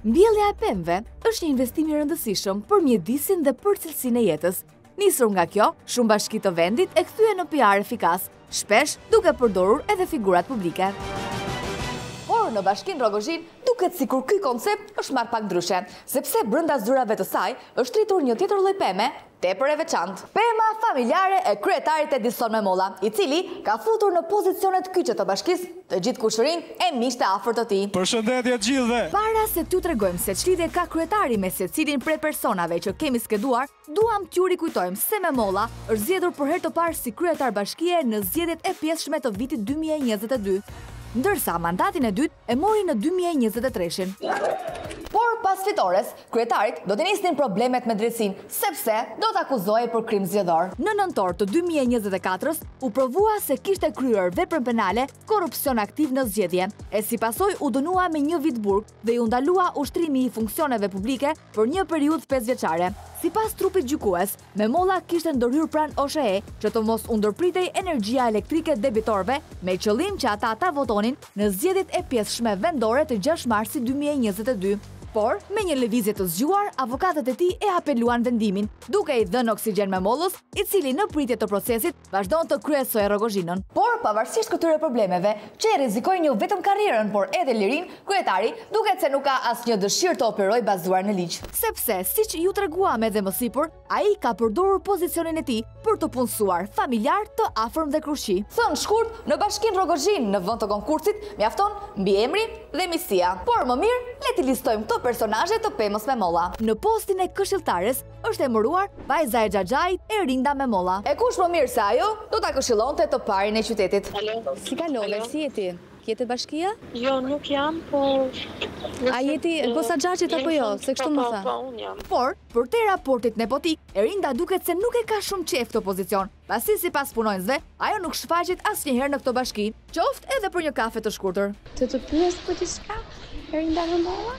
Mbjellja e pemëve është një investim i rëndësishëm për mjedisin dhe për cilësinë e jetës. Nisur nga kjo, shumë bashki të vendit e kthye në PR efikas, shpesh duke përdorur edhe figurat publike. Por në bashkinë Rogozhin duket sikur ky koncept është marrë pak ndryshe, sepse brenda zyrave të saj është rritur një tjetër lloj peme, tepër e veçantë. Pema familjare e kryetarit Edison Memolla, i cili ka futur në pozicionet kyçe të bashkisë të gjithë kushërinë e miqtë afër të tij. Përshëndetje të gjithëve. Para se t'ju tregojmë se ç'lidhje ka kryetari me secilin prej personave që kemi skeduar, duam t'ju rikujtojmë se Memolla është zgjedhur për herë të parë si kryetar bashkie në zgjedhjet e pjesshme të vitit 2022. Ndërsa mandatin e dytë e mori në 2023-shin. Por pas fitores, kryetarit do të nisnin problemet me drejtsinë, sepse do të akuzohej për krim zgjedhor. Në nëntor të 2024-s u provua se kishte kryer veprën penale korrupsion aktiv në zgjedhje, e si pasojë u dënua me 1 vit burg dhe u ndalua ushtrimi i funksioneve publike për një periudhë 5 vjeçare. Sipas trupit gjykues, Memolla kishte ndërhyrë pranë OSHE që të mos u ndërpritej energjia elektrike debitorëve me qëllim që ata ta votonin në zgjedhjet e pjesshme vendore të 6 marsit 2022. Por, me një lëvizje të zgjuar, avokatët e tij e apeluan vendimin, duke i dhënë oksigjen Memollës, i cili në pritje të procesit vazhdon të kryesojë Rogozhinën. Por, pavarësisht këtyre problemeve, që e rrezikojnë jo vetëm karrierën, por edhe lirinë, kryetari duket se nuk ka asnjë dëshirë të operojë bazuar në ligj. Sepse, siç ju treguam edhe më sipër, ai ka përdorur pozicionin e tij për të punësuar familjar të afërm dhe krushi. Thënë shkurt, në bashkinë Rogozhin, në vend të konkursit, mjafton mbiemri dhe misia. Por më mirë, le t'i listojmë këto personazhe të pemës Memolla. Në postin e këshilltares është emëruar vajza e Xhaxhait Erinda Memolla. E kush më mirë se ajo do ta këshillonte të parin e qytetit. Alo. Si kalove, si jeti? Jete bashkia? Jo, nuk jam, po... A jeti Gosaxhaçit apo jo? Se kështu më tha. Po, unë jam. Por, për te raportit nepotik, Erinda duket se nuk e ka shumë qejf këtë pozicion, pasi sipas punonjësve, ajo nuk shfaqet asnjëherë në këtë bashki, qoftë edhe për një kafe të shkurtër. Të pyes për diçka? Erinda Memolla?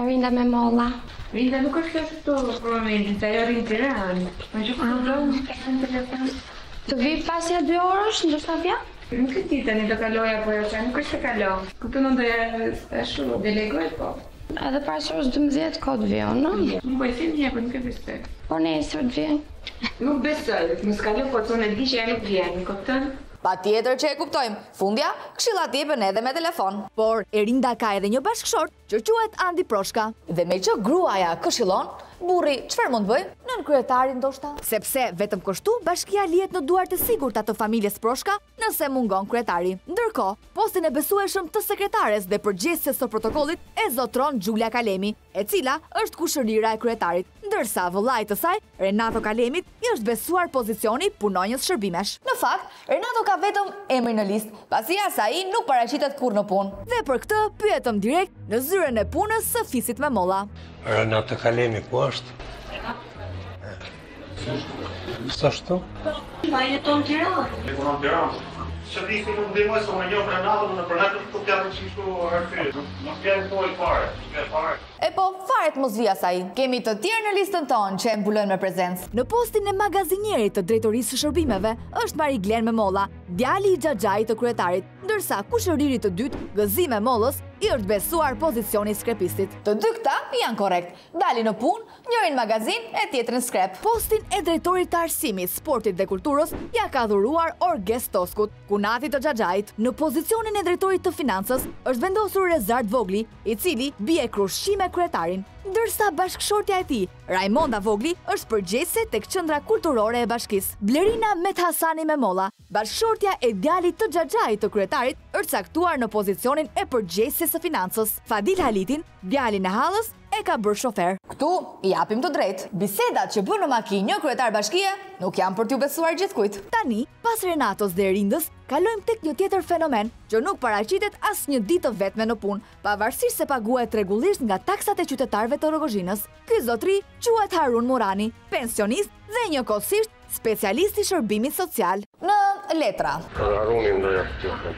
Erinda Memolla. Erinda nuk është këtu për momentin, se ajo rrinë Tiranë. Më që në telefon. Të vi pasja 2 orësh, ndoshta vjen? Nuk e di tani do kaloja po jo, nuk është se kalon. Këtu në doja shumë delegoj, po. Edhe pas orës 12 ka të vjen, no? Nuk po e them një, po nuk e besoj. Po nesër të vjen. Nuk besoj, mos kalon, po thonë e di që ajo nuk vjen, në kupton? Patjetër që e kuptojmë. Fundja, këshillat jepen edhe me telefon. Por Erinda ka edhe një bashkëshort që quhet Andi Proshka. Dhe me që gruaja këshillon, burri çfarë mund bëj? Nën kryetarin ndoshta? Sepse vetëm kështu bashkia lihet në duart e sigurta të familjes Proshka nëse mungon kryetari. Ndërkohë, postin e besueshëm të sekretares dhe përgjegjëses së protokollit e zotron Xhulia Kalemi, e cila është kushërira e kryetarit, ndërsa vëllai të saj, Renato Kalemit, i është besuar pozicioni punonjës shërbimesh. Në fakt, Renato ka vetëm emrin në listë, pasi asaj nuk paraqitet kurrë në punë. Dhe për këtë pyetëm direkt në zyrën e punës së fisit Memolla. Renato Kalemi ku është? S'ashtu? Pa jeton Tiranë. Jeton Tiranë. Shërbisi nuk ndihmoj se unë njoh Renatën në përnatë këtu pjatë që kështu arsyet. Nuk vjen thoj fare. E po, faret mos vi asaj. Kemi të tjerë në listën tonë që e mbulojnë me prezencë. Në postin e magazinierit të drejtorisë së shërbimeve është Mariglen Memolla, djali i Xhaxhait të kryetarit, ndërsa kushëriri të dytë, Gëzi Memollës, i është besuar pozicioni i skrepistit. Të dy këta janë korrekt. Dalin në punë, njërin magazin e tjetrin skrep. Postin e drejtorit të arsimit, sportit dhe kulturës ja ka dhuruar Orges Toskut, kunati të Xhaxhait. Në pozicionin e drejtorit të financës është vendosur Rezard Vogli, i cili bie krushi me kryetarin. Ndërsa bashkëshortja e tij, Raimonda Vogli, është përgjegjëse tek qendra kulturore e bashkisë. Blerina Methasani Memolla, bashkëshortja e djalit të Xhaxhait të kryetarit, është caktuar në pozicionin e përgjegjëses së financës. Fadil Halitin, djalin e Hallës, e ka bërë shofer. Këtu i japim të drejtë. Bisedat që bën në makinë një kryetar bashkie nuk janë për t'ju besuar gjithkujt. Tani, pas Renatos dhe Erindës, kalojmë tek një tjetër fenomen që nuk paraqitet asnjë ditë të vetme në punë, pavarësisht se paguhet rregullisht nga taksat e qytetarëve të Rogozhinës. Ky zotri quhet Harun Murani, pensionist dhe njëkohësisht specialist i shërbimit social. Në letra. Harunin do ja të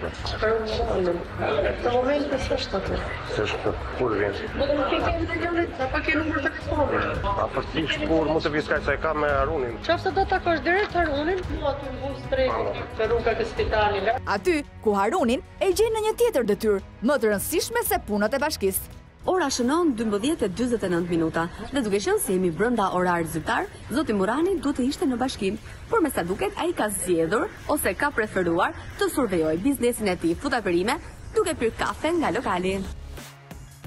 Në momentin s'është aty. S'është kur vjen. Do të më fikë të gjallë, apo ke numër të telefonit. A për ti shpur mund të vi skaj se e ka me Harunin. Qofse do ta takosh direkt Harunin, mua aty në bus tregu te rruga e spitalit. Aty ku Harunin e gjen në një tjetër detyrë, më të rëndësishme se punët e bashkisë. Ora shënon 12:49 minuta dhe duke qenë se jemi brenda orarit zyrtar, zoti Murani duhet të ishte në bashkim, por me sa duket ai ka zgjedhur ose ka preferuar të survejojë biznesin e tij futaperime duke pirë kafe nga lokali.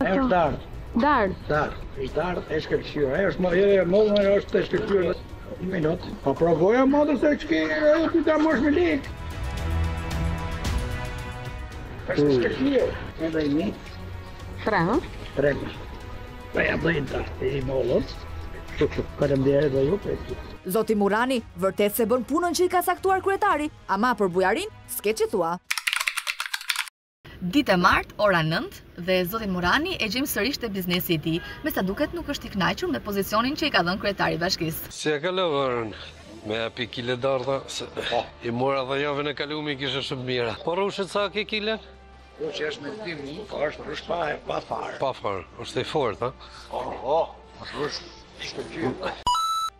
Është dardë. Dardë. E shkëllqyra. Është më është të shkëllqyra. Një minutë. Po provoja modër se që ti ta mosh me lekë. Është shkëllqyra. Edhe i një. 3. Pa ja bëjnë ta, i mollës. Faleminderit dhe ju për Zoti Murani vërtet se bën punën që i ka caktuar kryetari, ama për bujarin s'ke që thua. Ditë e martë, ora 9, dhe zoti Murani e gjejmë sërish te biznesi i tij, me sa duket nuk është i kënaqur me pozicionin që i ka dhënë kryetari i bashkisë. Si e kalon? Me api kile dardha, i mora dhe javën e kalumi kishe shumë mira. Po rushet sa ke kile? që është me tim, është pa farë. Pa farë, është e fort, ha?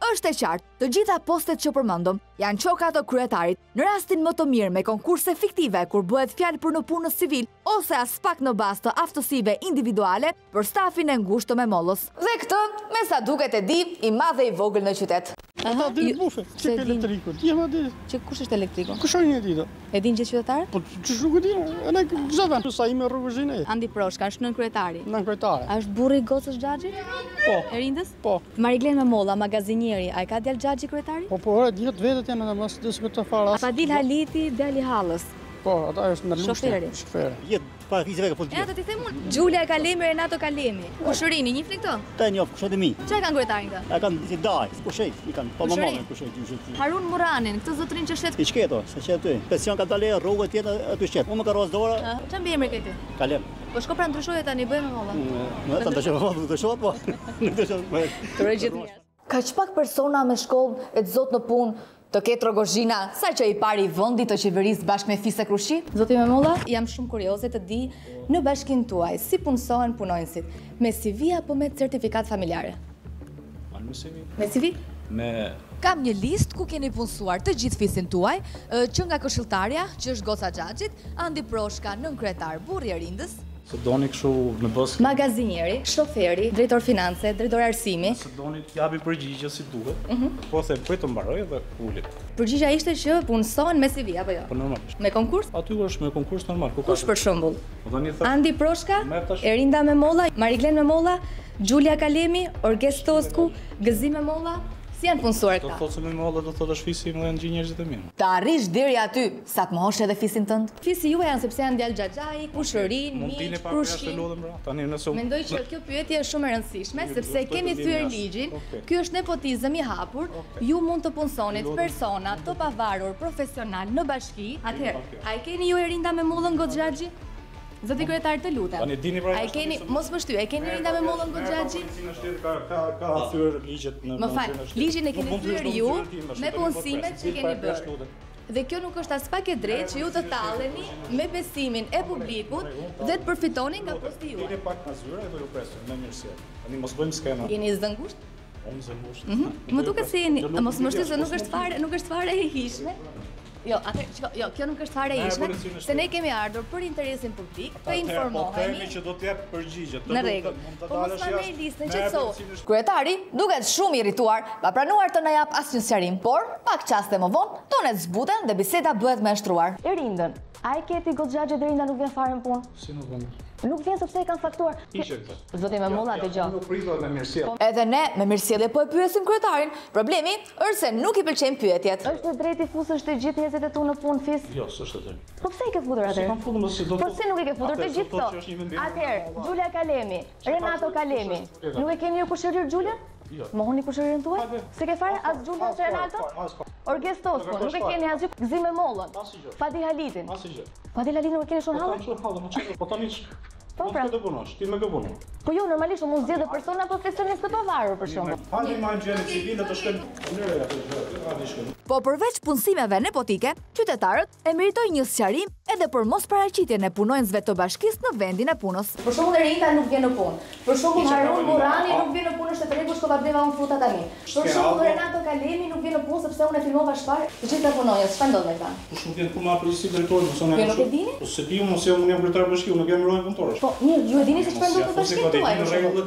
Është e qartë, të gjitha postet që përmendëm janë qoka të kryetarit. Në rastin më të mirë me konkurse fiktive kur bëhet fjalë për në punës civil ose as pak në bazë të aftësive individuale për stafin e ngushtë të Memollës. Dhe këtë, me sa duket e di, i madh dhe i vogël në qytet. Ata di bufe, që ke elektriku, ti ma di. Që kush është elektriku? Kush është një dita? E din gjithë qytetarët? Po ç'është nuk e di, ne çdo vend sa i me rrugëzhin e. Andi Proshka është nën kryetari. Nën kryetare. A është burri i gocës Xhaxhi? Po. E rindës? Po. Mariglen Memolla, magazinieri, a e ka djalë Xhaxhi kryetari? Po, dihet vetët janë mos diskuto fare. A pa dil Haliti, djali Hallës. Po, ata është në lushtë. Shoferi. Jetë pa vizave ka policia. Ja, do t'i them unë. Giulia Kalemi, Renato Kalemi. Kushërini, njihni këto? Ta njoh kushtet e mi. Çfarë kanë kryetarin këta? A kanë si daj, kushtet, i kanë. Po mamën kushtet. Harun Muranin, këtë zotrin që shet. I çketo, se çet ty. Pension ka dalë rrugë tjetër aty çet. Unë më ka rros dora. Çfarë mbi emri këtij? Kalem. Po shko pra ndryshoje tani bëjmë valla. Në ta dashoj, do të shoh po. Nuk do të shoh. Të gjithë mirë. Kaq pak persona me shkollë e të zot në punë të ketë Rogozhina, sa që i pari i vendit të qeverisë bashkë me Fise Krushi? Zoti Memolla, jam shumë kurioze të di në bashkinë tuaj si punësohen punonjësit, me CV apo me certifikat familjare? Me CV. Me CV? Me Kam një listë ku keni punësuar të gjithë fisin tuaj, që nga këshilltarja, që është goca Xhaxhit, Andi Proshka, nën kryetar, burri i rindës, se doni kështu në bosë. magazinieri, shoferi, drejtor finance, drejtor arsimi. Se doni të japi përgjigje si duhet. Po the prit të mbaroj dhe ulit. Përgjigja ishte që punësohen me CV apo jo? Po normalisht. Me konkurs? Aty është me konkurs normal. Kush për shembull? Po tani thash. Andi Proshka, Merr tash. Erinda Memolla, Mariglen Memolla, Giulia Kalemi, Orges Tosku, Gëzim Memolla, si janë punësuar Do këta? thotë se me molla do thotë shfisi më dhe njerëzit e mirë. Të arrish deri aty, sa të mohosh edhe fisin tënd. Fisi juaj janë sepse janë djalë Xhaxhai, kushërin, Mund tini miq, pa jashtë Krushi. lodhem bra. Tani nëse Mendoj që kjo pyetje është shumë e rëndësishme, sepse keni thyer ligjin, ky është nepotizëm i hapur, ju mund të punsonit persona të pavarur profesional në bashki, atëherë, a e keni ju Erinda Memollën Goxha Xhaxhi? Zoti kryetar të lutem. Tani dini pra. A e keni, mos më shty, e keni Erinda Memollën Goxha Xhaxhi? Ka thyer ligjet në. Më fal, ligjin e keni thyer ju me punësimet që keni bërë. Dhe kjo nuk është as pak e drejtë që ju të talleni me besimin e publikut dhe të përfitoni nga posti juaj. Dini pak në zyra e do ju presim me mirësi. Tani mos bëjmë skema. Jeni zëngusht? Unë zëngusht. Më duket se jeni, mos më shty se nuk është fare e hishme. Jo, kjo nuk është fare e hishme, se ne kemi ardhur për interesin publik, të informohemi. Themi që do të jap përgjigje. Në rregull. Po mos ma merr listën qetëso. Kryetari duket shumë i irrituar, pa pranuar të na jap asnjë sqarim, por pak çaste më vonë tonet zbuten dhe biseda bëhet më e shtruar. Erindën, a e keti Goxha Xhaxhi Erinda nuk vjen fare në punë? Si nuk vjen? Nuk vjen sepse e kanë faktuar. Zoti Memolla dëgjoj. Nuk pritet me mirësjellje. Edhe ne me mirësjellje po e pyesim kryetarin. Problemi është se nuk i pëlqejnë pyetjet. Është drejt i fusësh të gjithë njerëzit e tu në punë fis? Jo, s'është atë. Po pse i ke futur atëherë? Kam futur mos do. Po si nuk i ke futur të gjithë këto? Atëherë, Giulia Kalemi, Renato Kalemi. Nuk e keni ju kushërir Giulia? Jo. Mohoni kushëririn tuaj? Se ke fare as Giulia as Renato? Orges Tosku, nuk e keni asgjë Gëzim Memollën. Fadi Halitin. Asgjë. Fadi Halitin nuk e keni shumë hallë? Po tani Po pra. Të punosh, ti më ke punu. Po jo, normalisht mund zgjedhë persona profesionist të pavarur për shembull. Hajde marrë gjeni civile të shkojnë. Po përveç punësimeve nepotike, qytetarët e meritojnë një sqarim edhe për mos paraqitjen e punonjësve të bashkisë në vendin e punës. Për shembull Erinta nuk vjen në punë. Për shembull Harun Burrani nuk vjen në punë në shtetë rregull shkova bleva unë fruta tani. Për shembull Renato Kalemi nuk vjen në punë sepse unë e filmova shpar. Të gjitha punonjës, çfarë ndodh me këta? Po shumë vjen punë për si drejtori, mos unë. Nuk e dini? Po se di unë se unë jam kryetar bashkiu, nuk jam rrojë punëtorësh. Po mirë, ju e dini se çfarë ndodh në bashkinë tuaj?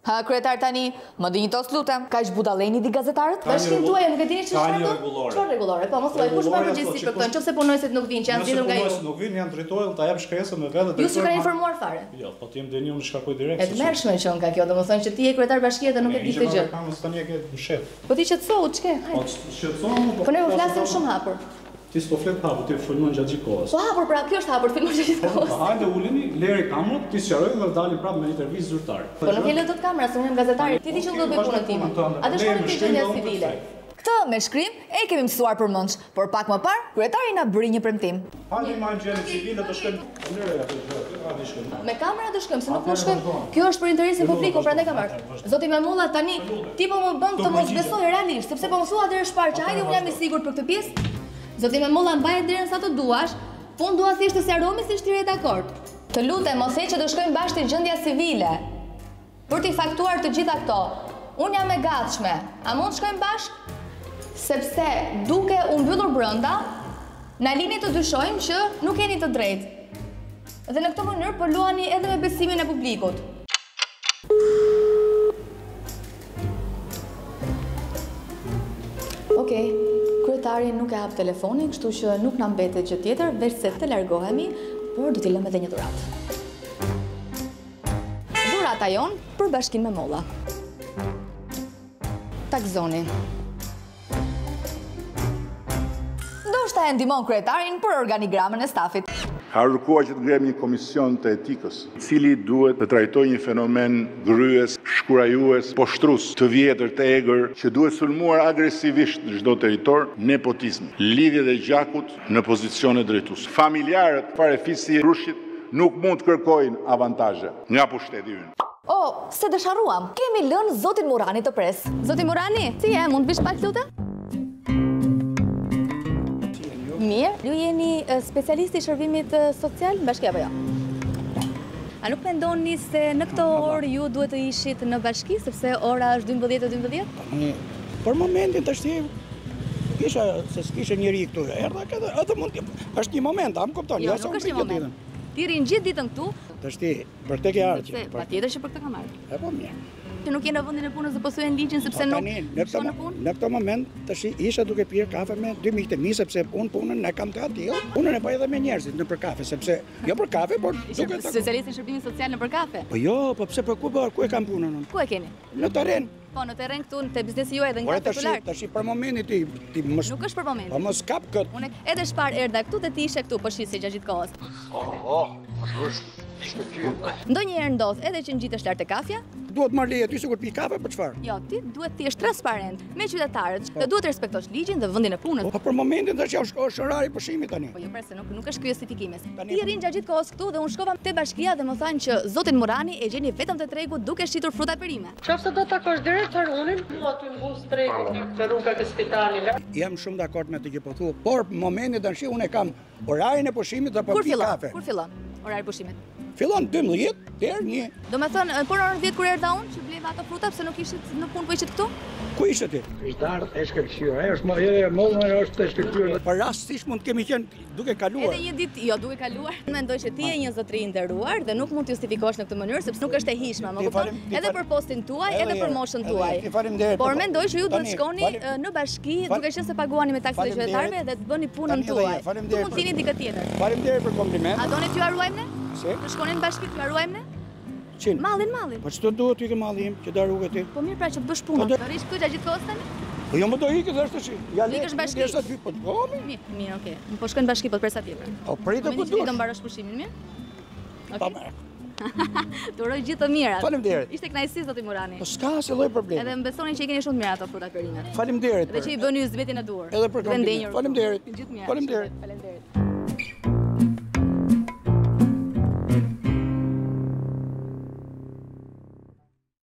Ha kryetar tani, më dinjitos lutem. Kaq budalleni di gazetarët? Bashkinë tuaj nuk e dini çfarë ndodh? Çfarë rregullore? Po mos thuaj, kush ka përgjegjësi për këtë? Nëse punonjësit nuk vinë, që janë zgjedhur nga ju. Nëse nuk vinë, janë drejtori, ta jap shkresën me vetë drejtori. Ju s'u kanë informuar fare. Jo, po ti më dëni unë shkakoj direkt. E tmerrshme që nga kjo, domethënë që ti je kryetar bashkie dhe nuk e di këtë gjë. Tani e ke mshet. Po ti qetësohu, ç'ke? Po shqetësohu. Po ne u flasim shumë hapur. Ti s'po flet hapur, ti folmon gjatë gjithë kohës. Po hapur, pra kjo është hapur, filmon gjatë gjithë kohës. Hajde uleni, leri kamerën, ti sqaroj dhe dalim prapë me intervistë zyrtare. Po nuk e lë dot kamera, se unë jam gazetari. Ti di që do të bëj punën time. Atë shkon në gjendje civile. Këtë me shkrim e kemi mësuar përmendsh, por pak më parë kryetari na bëri një premtim. Hajde marrë gjeni civile të shkojnë lëre atë. Me kamera të shkojmë, se nuk mund shkojmë. Kjo është për interesin publik, prandaj kam marrë. Zoti Memulla tani ti po më bën të mos besoj realisht, sepse po më thua deri shpar që hajde unë jam i sigurt për këtë pjesë. Zoti Memulla mbaje derën sa të duash, po unë dua thjesht të sqarohemi se është dakord. Të lutem mos e që të shkojmë bashkë te gjendja civile. Për t'i faktuar të gjitha këto. Unë jam e gatshme. A mund të shkojmë bashkë? Sepse duke u mbyllur brenda, na lini të dyshojmë që nuk jeni të drejtë. Dhe në këtë mënyrë po luani edhe me besimin e publikut. Okej. Kryetari nuk e hap telefonin, kështu që nuk na mbetet gjë tjetër veç se të largohemi, por do t'i lëmë edhe një dhuratë. Dhurata jon për Bashkinë Memolla. Takzoni. Ndoshta e ndihmon kryetarin për organigramën e stafit. Ka kërkuar që të ngrem një komision të etikës, i cili duhet të trajtojë një fenomen gryes, shkurajues, poshtrues, të vjetër, të egër, që duhet sulmuar agresivisht në çdo territor, nepotizm, lidhje dhe gjakut në pozicione drejtues. Familjarët farefisi rushit nuk mund të kërkojnë avantazhe nga pushteti ynë. Oh, se dësharruam. Kemi lënë zotin Murani të pres. Zoti Murani, si je? Mund të bish pak lutem? Mirë, ju jeni specialisti i shërbimit social në bashki apo jo? A nuk mendoni se në këtë orë ju duhet të ishit në bashki, sepse ora është 12:12? Për momentin të shti, kisha, se s'kishe njëri këtu, erdha këtë, atë mund të, është një moment, a më kuptoni? Jo, nuk është një moment. Ti rinë gjithë ditën këtu? Të shti, për te ke arqë. Pa tjetër që për këtë kam arqë. E po mirë. Që nuk jenë në vendin e punës dhe pësujen ligjin sepse nuk shko në punë? Në këto moment, të shi, isha duke pirë kafe me 2 miqtë e mi, sepse unë punën e kam të atil, punën e bëj edhe me njerëzit në për kafe, sepse, jo për kafe, por duke të... Specialistin shërbimit social në për kafe? Po jo, po pse për ku e kam punën unë? Ku e keni? Në terren. Po, në terren këtu, në biznesi juaj dhe nga popular. Tash për momentin ti mos... Nuk është për momentin. Po mos kap këtë. Unë edhe shpar erdha këtu dhe ti ishe këtu, po shisi gjatë gjithë kohës. Ndonjëherë ndodh edhe që ngjitesh lart te kafja? Duhet marr leje ty sikur pi kafe për çfarë? Jo, ti duhet të jesh transparent me qytetarët. Të duhet të respektosh ligjin dhe vendin e punës. Po për momentin tash është orari i pushimit tani. Po jo, pra se nuk është ky justifikimi. Ti rrin gjatë gjithë kohës këtu dhe unë shkova te bashkia dhe më thanë që zotin Murani e gjeni vetëm te tregu duke shitur fruta perime. Qofse do të takosh direkt Harunin, mua ty mbus tregun te rruga e spitalit. Jam shumë dakord me të që po thua, por momentin tash unë kam orarin e pushimit dhe po pi kafe. Kur fillon orari i pushimit? Fillon 12 deri 1. Do me thënë, por orën 10 kur erdha unë që bleva ato fruta, pse nuk ishit në punë, po ishit këtu? Ku ishte ti? Ishtar e shkëlqyer, ajo është është të shkëlqyer. Për rastisht mund të kemi qenë duke kaluar. Edhe një ditë, jo duke kaluar. Mendoj që ti je një zotëri i nderuar dhe nuk mund të justifikosh në këtë mënyrë sepse nuk është e hijshme, më kupton? Edhe për postin tuaj, edhe për moshën tuaj. Por mendoj që ju duhet të shkoni në bashki, duke qenë se paguani me taksat e qytetarëve dhe të bëni punën tuaj. Ju mund t'jeni dikë tjetër. Faleminderit për komplimentin. A doni t'ju haruajmë ne? Të shkonin në bashki t'ju haruajmë ne? Mallin. Po ç'do duhet ty ke mallim që da rrugë ti? Po mirë pra që të bësh punën. Do rish këtu gjatë gjithë kohës tani? Po jo më do ikë tash tash. Ja le. Ikësh bashki. Po mirë, okay. Po shkojnë bashki po për sa tjetër. Po pritë ku duhet. Do mbarosh pushimin mirë? Okej. Të uroj gjithë të mirat. Faleminderit. Ishte kënaqësi zoti Murani. Po s'ka asnjë lloj problemi. Edhe më besoni që i keni shumë të mira ato fruta perime. Faleminderit. Dhe që i bëni zbetin e duhur. Edhe për komplimentin. Faleminderit. Gjithë mirë. Faleminderit. Faleminderit.